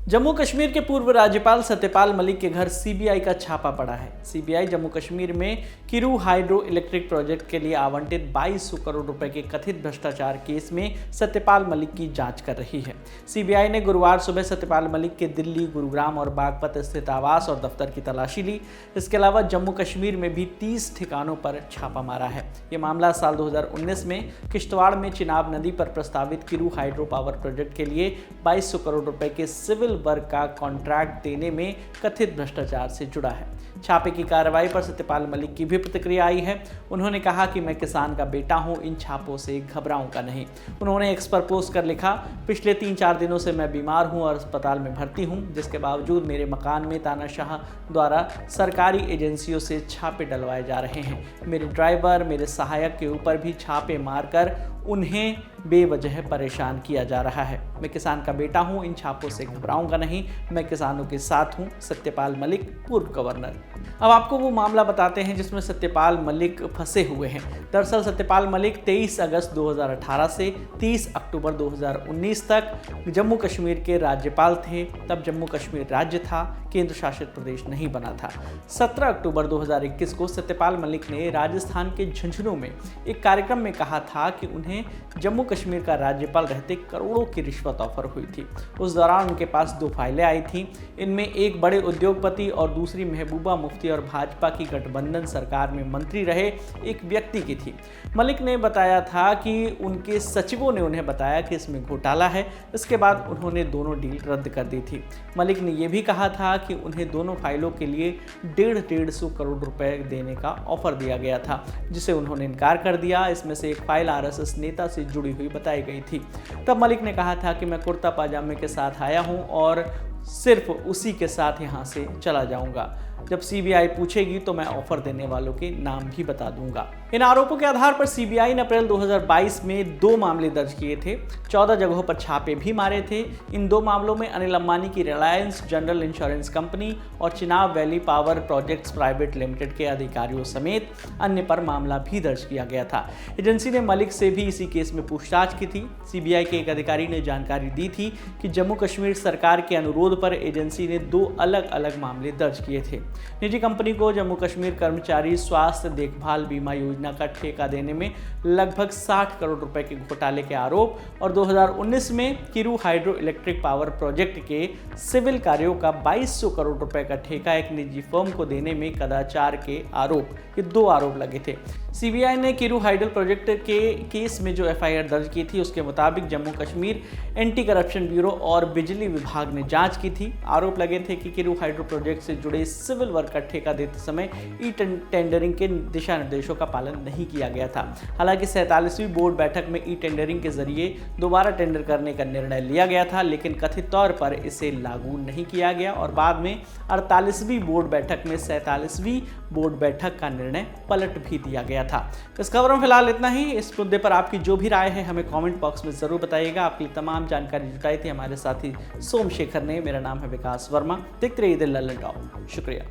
जम्मू कश्मीर के पूर्व राज्यपाल सत्यपाल मलिक के घर सीबीआई का छापा पड़ा है। सीबीआई जम्मू कश्मीर में किरू हाइड्रो इलेक्ट्रिक प्रोजेक्ट के लिए आवंटित 2200 करोड़ रुपए के कथित भ्रष्टाचार केस में सत्यपाल मलिक की जांच कर रही है। सीबीआई ने गुरुवार सुबह सत्यपाल मलिक के दिल्ली, गुरुग्राम और बागपत स्थित आवास और दफ्तर की तलाशी ली। इसके अलावा जम्मू कश्मीर में भी 30 ठिकानों पर छापा मारा है। ये मामला साल 2019 में किश्तवाड़ में चिनाब नदी पर प्रस्तावित किरू हाइड्रो पावर प्रोजेक्ट के लिए 2200 करोड़ रुपए के सिविल वर्क का कॉन्ट्रैक्ट देने में कथित भ्रष्टाचार से जुड़ा है। छापे की कार्रवाई पर सत्यपाल मलिक की भी प्रतिक्रिया आई है। उन्होंने कहा कि मैं किसान का बेटा हूं, इन छापों से घबराऊंगा नहीं। उन्होंने एक्स पर पोस्ट कर लिखा, पिछले 3-4 दिनों से मैं बीमार हूं और अस्पताल में भर्ती हूं, जिसके बावजूद मेरे मकान में तानाशाह द्वारा सरकारी एजेंसियों से छापे डलवाए जा रहे हैं। मेरे ड्राइवर, मेरे सहायक के ऊपर भी छापे मारकर उन्हें बेवजह परेशान किया जा रहा है। मैं किसान का बेटा हूं, इन छापों से घबराऊंगा नहीं, मैं किसानों के साथ हूं। सत्यपाल मलिक, पूर्व गवर्नर। अब आपको वो मामला बताते हैं जिसमें सत्यपाल मलिक फंसे हुए हैं। दरअसल सत्यपाल मलिक 23 अगस्त 2018 से 30 अक्टूबर 2019 तक जम्मू कश्मीर के राज्यपाल थे। तब जम्मू कश्मीर राज्य था, केंद्र शासित प्रदेश नहीं बना था। 17 अक्टूबर 2021 को सत्यपाल मलिक ने राजस्थान के झुंझुनू में एक कार्यक्रम में कहा था कि उन्हें जम्मू कश्मीर का राज्यपाल रहते करोड़ों की रिश्वत ऑफर हुई थी। उस दौरान उनके पास 2 फाइलें आई थीं। इनमें एक बड़े उद्योगपति और दूसरी महबूबा मुफ्ती और भाजपा की गठबंधन सरकार में मंत्री रहे एक व्यक्ति की थी। मलिक ने बताया था कि उनके सचिवों ने उन्हें बताया कि इसमें घोटाला है। इसके बाद उन्होंने दोनों डील रद्द कर दी थी। मलिक ने यह भी कहा था कि उन्हें दोनों फाइलों के लिए 150 करोड़ रुपए देने का ऑफर दिया गया था, जिसे उन्होंने इनकार कर दिया। इसमें से एक फाइल आरएसएस नेता से जुड़ी हुई बताई गई थी। तब मलिक ने कहा था कि मैं कुर्ता पाजामे के साथ आया हूं और सिर्फ उसी के साथ यहां से चला जाऊंगा। जब सीबीआई पूछेगी तो मैं ऑफर देने वालों के नाम भी बता दूंगा। इन आरोपों के आधार पर सीबीआई ने अप्रैल 2022 में 2 मामले दर्ज किए थे। 14 जगहों पर छापे भी मारे थे। इन 2 मामलों में अनिल अंबानी की रिलायंस जनरल इंश्योरेंस कंपनी और Chenab valley power projects private limited के अधिकारियों समेत अन्य पर मामला भी दर्ज किया गया था। एजेंसी ने मलिक से भी इसी केस में पूछताछ की थी। सीबीआई के एक अधिकारी ने जानकारी दी थी कि जम्मू कश्मीर सरकार के अनुरोध पर एजेंसी ने 2 अलग अलग मामले दर्ज किए थे। निजी कंपनी को जम्मू कश्मीर कर्मचारी स्वास्थ्य देखभाल बीमा योजना का ठेका देने में लगभग 60 करोड़ रुपए के घोटाले के आरोप और 2019 में Kiru hydro electric power project के सिविल कार्यों का 2200 करोड़ रुपए का ठेका एक निजी फर्म को देने में कदाचार के आरोप, ये 2 आरोप लगे थे। सीबीआई ने किरू हाइड्रो प्रोजेक्ट के केस में जो एफआईआर दर्ज की थी उसके मुताबिक Jammu Kashmir anti corruption bureau और बिजली विभाग ने जांच की थी। आरोप लगे थे कि किरू हाइड्रो प्रोजेक्ट से जुड़े सिविल वर्क का ठेका देते समय ई टेंडरिंग के दिशा निर्देशों का पालन नहीं किया गया था। हालांकि 47वीं बोर्ड बैठक में ई टेंडरिंग के जरिए दोबारा टेंडर करने का निर्णय लिया गया था, लेकिन कथित तौर पर इसे लागू नहीं किया गया और बाद में 48वीं बोर्ड बैठक में 47वीं बोर्ड बैठक का निर्णय पलट भी दिया गया था। इस खबर में फिलहाल इतना ही। इस मुद्दे पर आपकी जो भी राय है हमें कमेंट बॉक्स में जरूर बताइएगा। आपके लिए तमाम जानकारी जुटाई थी हमारे साथी सोमशेखर ने। मेरा नाम है विकास वर्मा। देखते रहिए दिल लल्लन टॉप। शुक्रिया।